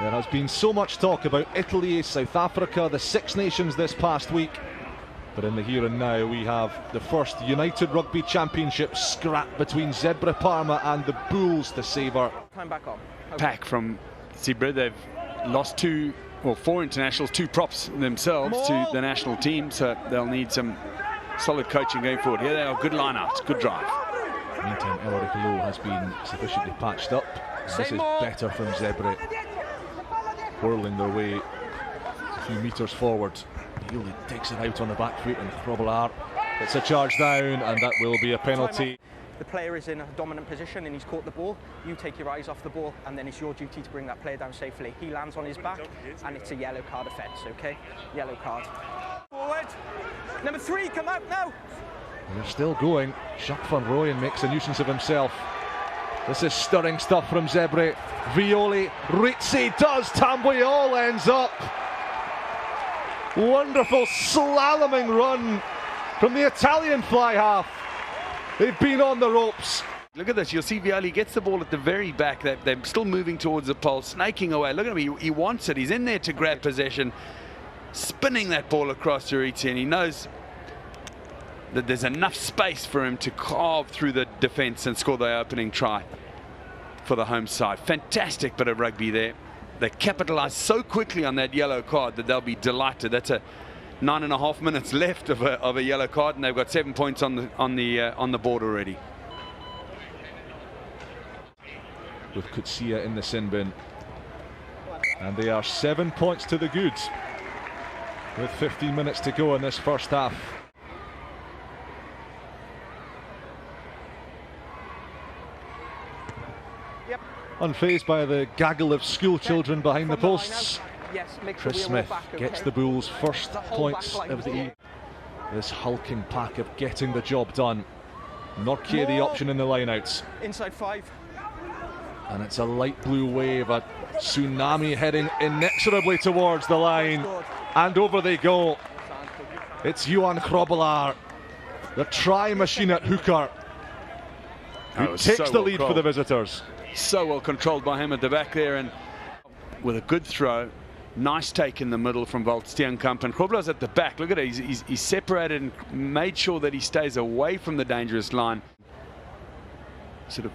There has been so much talk about Italy, South Africa, the Six Nations this past week. But in the here and now, we have the first United Rugby Championship scrap between Zebre Parma and the Bulls to savour. Time back on. Pack from Zebre. They've lost four internationals, two props themselves to the national team, so they'll need some solid coaching going forward. Here they are, good line-outs, good drive. Meantime, Elric Lowe has been sufficiently patched up. This is better from Zebre. Whirling their way a few metres forward. Really takes it out on the back foot, and Grobbelaar, it's a charge down, and that will be a penalty. The player is in a dominant position and he's caught the ball. You take your eyes off the ball and then it's your duty to bring that player down safely. He lands on his back and it's a yellow card offence, okay? Yellow card. Forward. Number 3, come out now. They're still going. Jacques van Rooyen makes a nuisance of himself. This is stirring stuff from Zebre. Violi, Rizzi does, Tambwe all ends up. Wonderful slaloming run from the Italian fly half. They've been on the ropes. Look at this, you'll see Violi gets the ball at the very back. They're still moving towards the pole, snaking away. Look at him, he wants it. He's in there to grab possession, spinning that ball across to Rizzi, and he knows that there's enough space for him to carve through the defence and score the opening try for the home side. Fantastic bit of rugby there. They capitalised so quickly on that yellow card that they'll be delighted. That's a 9.5 minutes left of a yellow card, and they've got 7 points on the board already. With Kutsia in the sin bin, and they are 7 points to the good with 15 minutes to go in this first half. Yep. Unfazed by the gaggle of school children behind the posts. Yes, make sure Chris Smith gets the Bulls' first points of the evening. This hulking pack of getting the job done. Nortje the option in the lineouts. Inside 5. And it's a light blue wave, a tsunami heading inexorably towards the line. And over they go. It's Johan Grobbelaar, the try machine at hooker, who takes the lead for the visitors. So well controlled by him at the back there, and with a good throw. Nice take in the middle from Wout Steenkamp, and Grobbelaar's at the back. Look at it, he's separated and made sure that he stays away from the dangerous line. Sort of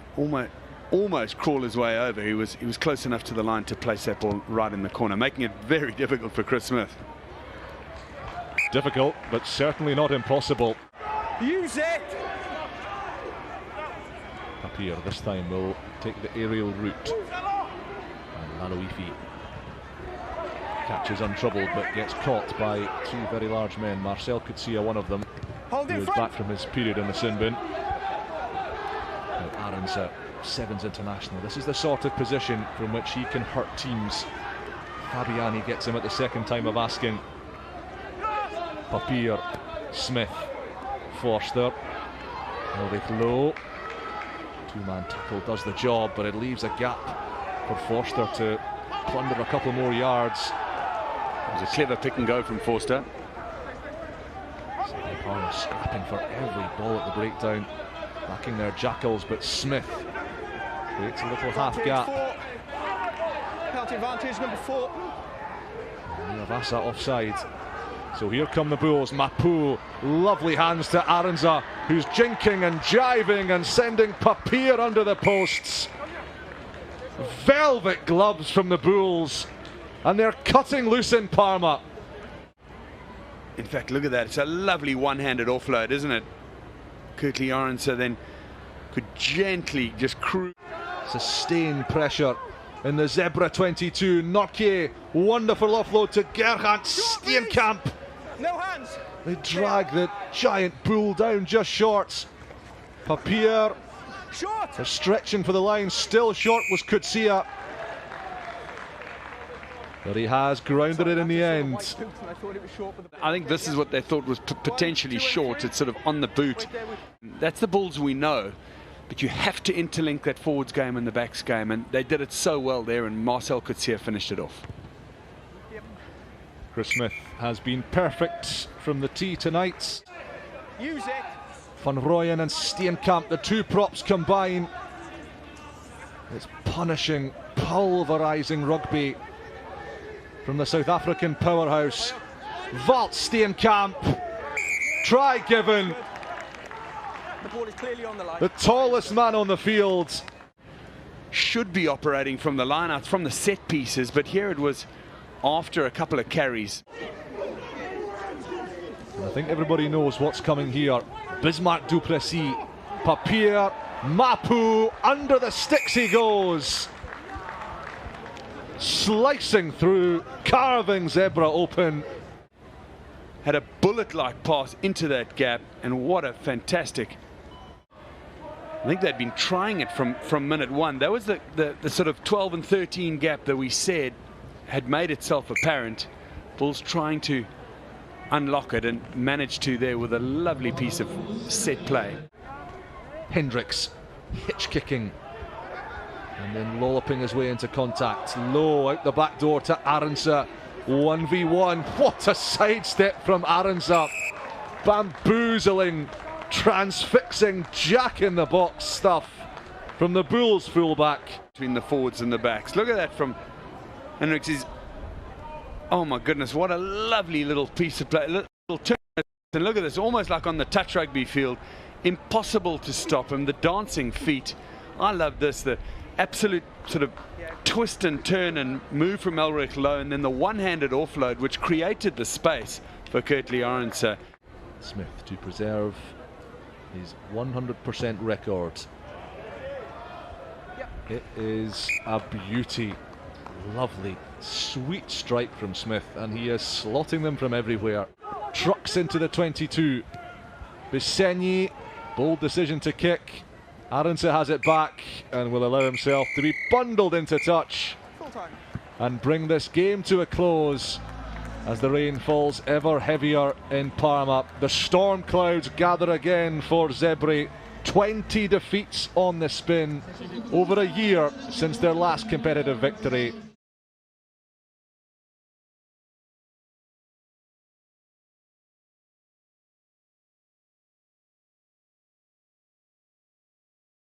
almost crawl his way over. He was close enough to the line to place that ball right in the corner, making it very difficult for Chris Smith. Difficult, but certainly not impossible. Use it! Papier this time will take the aerial route. And Maloifi catches untroubled, but gets caught by two very large men. Marcel Kutsia, one of them, who is back from his period in the sin bin. Aaron's a Sevens international. This is the sort of position from which he can hurt teams. Fabiani gets him at the second time of asking. Papier, Smith, Forster, Elric Lowe. Two-man tackle does the job, but it leaves a gap for Forster to plunder a couple more yards. It was a clever pick and go from Forster. Zebre Parma scrapping for every ball at the breakdown, backing their jackals, but Smith creates a little half gap. Penalty advantage, number 4. Vasa offside. So here come the Bulls. Mapu, lovely hands to Aranza, who's jinking and jiving and sending Papier under the posts. Velvet gloves from the Bulls, and they're cutting loose in Parma. In fact, look at that. It's a lovely one-handed offload, isn't it? Kurtley Aranza then could gently just cruise. Sustained pressure in the Zebre 22. Nortje, wonderful offload to Gerhard Steenkamp. No hands. They drag the giant Bull down just short. Papier, short. They're stretching for the line. Still short was Kutsia, but he has grounded it in the end. I think this is what they thought was potentially short. It's sort of on the boot. That's the Bulls we know, but you have to interlink that forwards game and the backs game, and they did it so well there, and Marcel Kutsia finished it off. Chris Smith has been perfect from the tee tonight. Use it. Van Rooyen and Steenkamp, the two props combine. It's punishing, pulverising rugby from the South African powerhouse. Steenkamp, try given. The ball is clearly on the line. The tallest man on the field. Should be operating from the lineouts, from the set pieces, but here it was after a couple of carries. And I think everybody knows what's coming here. Bismarck du Plessis, Papier, Mapu, under the sticks he goes. Slicing through, carving Zebra open. Had a bullet-like pass into that gap, and what a fantastic... I think they'd been trying it from minute one. That was the sort of 12 and 13 gap that we said had made itself apparent. Bulls trying to unlock it and managed to there with a lovely piece of set play. Hendricks hitch kicking and then lolloping his way into contact. Low out the back door to Arendse. 1v1. What a sidestep from Arendse. Bamboozling, transfixing, jack in the box stuff from the Bulls fullback. Between the forwards and the backs. Look at that from Hendricks. Oh my goodness, what a lovely little piece of play. Little turn. And look at this, almost like on the touch rugby field. Impossible to stop him. The dancing feet. I love this. The absolute sort of twist and turn and move from Elrich Low, and then the one-handed offload which created the space for Kurtley Arendse. Smith to preserve his 100% record. It is a beauty. Lovely, sweet strike from Smith, and he is slotting them from everywhere. Trucks into the 22. Bisenyi, bold decision to kick. Arendse has it back and will allow himself to be bundled into touch and bring this game to a close as the rain falls ever heavier in Parma. The storm clouds gather again for Zebre. 20 defeats on the spin over a year since their last competitive victory.